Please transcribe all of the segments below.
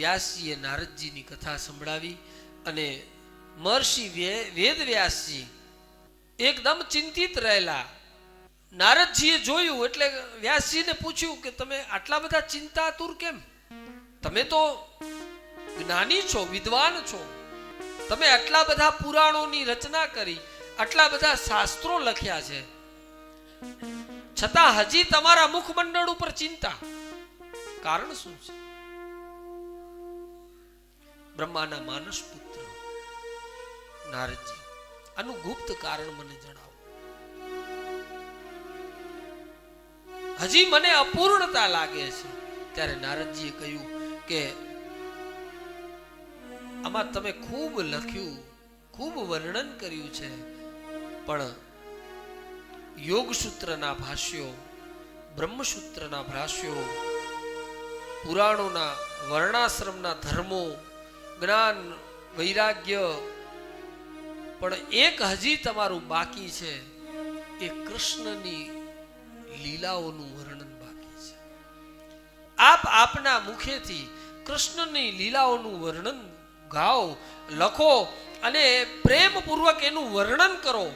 વ્યાસજીએ નારદજીની કથા સંભળાવી અને મહર્ષિ વેદવ્યાસજી એકદમ ચિંતિત રહેલા. નારદજીએ જોયું એટલે વ્યાસજીને પૂછ્યું કે તમે આટલા બધા ચિંતાતુર કેમ? તમે તો જ્ઞાની છો, વિદ્વાન છો, તમે આટલા બધા પુરાણોની રચના કરી, આટલા બધા શાસ્ત્રો લખ્યા છે, છતાં હજી તમારા મુખમંડળ ઉપર ચિંતા, કારણ શું છે? બ્રહ્માના માનસ પુત્ર નારદજી, આનું ગુપ્ત કારણ મને જણાવો. હજી મને અપૂર્ણતા લાગે છે. ત્યારે નારદજીએ કહ્યું કે આમાં તમે ખૂબ લખ્યું, ખૂબ વર્ણન કર્યું છે, પણ યોગસૂત્રના ભાષ્યો, બ્રહ્મસૂત્રના ભાષ્યો, પુરાણોના વર્ણાશ્રમના ધર્મો, જ્ઞાન વૈરાગ્ય, પણ એક હજી તમારું બાકી છે, એ કૃષ્ણની લીલાઓનું વર્ણન બાકી છે. આપ આપના મુખેથી કૃષ્ણની લીલાઓનું વર્ણન ગાઓ, લખો અને પ્રેમપૂર્વક એનું વર્ણન કરો,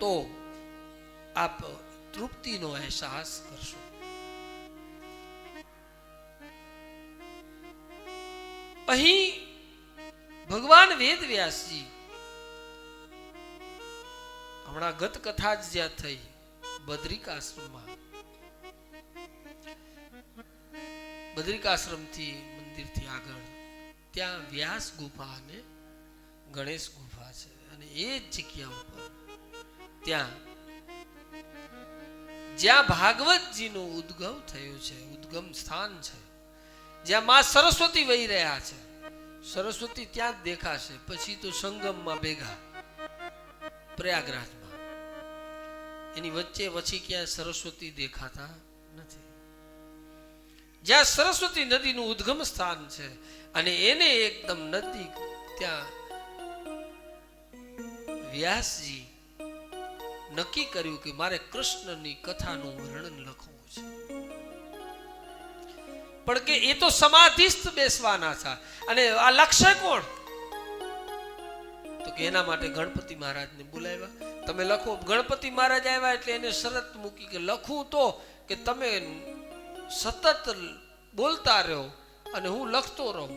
તો આપ તૃપ્તિનો અહેસાસ કરશો. અહીં ભગવાન વેદવ્યાસજી, હમણાં ગત કથા જ જ્યાં થઈ બદ્રિકાશ્રમમાં, બદ્રિકાશ્રમથી મંદિરથી આગળ ત્યાં વ્યાસ ગુફા અને ગણેશ ગુફા છે, અને એ જ જગ્યા ઉપર ત્યાં જ્યાં ભાગવતજીનો ઉદ્ગમ થયો છે, ઉદ્ગમ સ્થાન છે, જ્યાં માં સરસ્વતી વહી રહ્યા છે. સરસ્વતી ત્યાં જ દેખાશે, પછી તો સંગમમાં ભેગા પ્રયાગરાજમાં, એની વચ્ચે પછી ક્યાં સરસ્વતી દેખાતા નથી. જ્યાં સરસ્વતી નદીનું ઉદ્ગમ સ્થાન છે અને એને એકદમ નજીક ત્યાં વ્યાસજી નક્કી કર્યું કે મારે કૃષ્ણની કથાનું વર્ણન લખવું છે. પણ કે એ તો સમાધિસ્થ બેસવાના છે, અને આ લખશે કોણ? તો કે એના માટે ગણપતિ મહારાજને બોલાવ્યા. તમે લખો. ગણપતિ મહારાજ આવ્યા એટલે એને શરત મૂકી કે લખું તો કે તમે સતત બોલતા રહો અને હું લખતો રહું.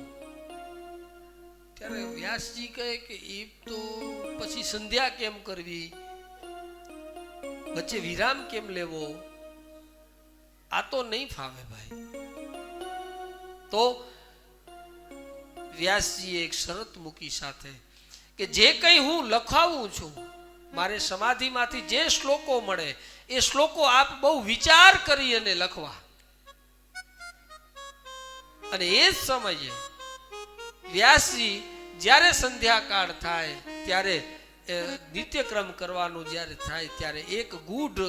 ત્યારે વ્યાસજી કહે કે એ તો પછી સંધ્યા કેમ કરવી, વચ્ચે વિરામ કેમ લેવો, આ તો નહીં ફાવે ભાઈ. તો વ્યાસજીએ એક શરત મૂકી સાથે કે જે કંઈ હું લખાવું છું, મારે સમાધિમાંથી જે શ્લોકો મળે એ શ્લોકો આપ બહુ વિચાર કરી અને લખવા. અને એ જ સમયે વ્યાસજી જ્યારે સંધ્યાકાળ થાય ત્યારે નિત્યક્રમ કરવાનું જ્યારે થાય ત્યારે એક ગૂઢ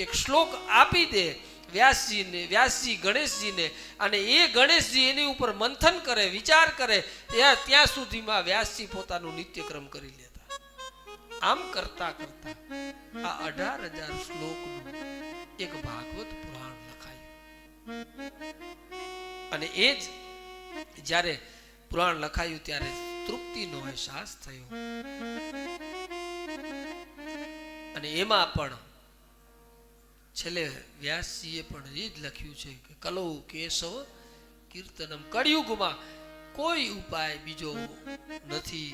એક શ્લોક આપી દે વ્યાસજીને, વ્યાસજી ગણેશજીને, અને એ ગણેશજી એની ઉપર મંથન કરે, વિચાર કરે, ત્યાં સુધીમાં વ્યાસજી પોતાનું નિત્યક્રમ કરી લેતા. આમ કરતા કરતા આ 18,000 શ્લોકનું એક ભાગવત પુરાણ લખાયું. અને એ જ જ્યારે પુરાણ લખાયું ત્યારે તૃપ્તિનો અહેસાસ થયો. અને એમાં પણ છેલ્લે વ્યાસજીએ પણ એ જ લખ્યું છે કે કલૌ કેશવ કીર્તનમ, કળિયુગમાં કોઈ ઉપાય બીજો નથી,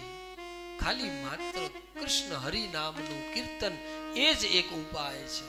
ખાલી માત્ર કૃષ્ણ હરિ નામનું કીર્તન એ જ એક ઉપાય છે.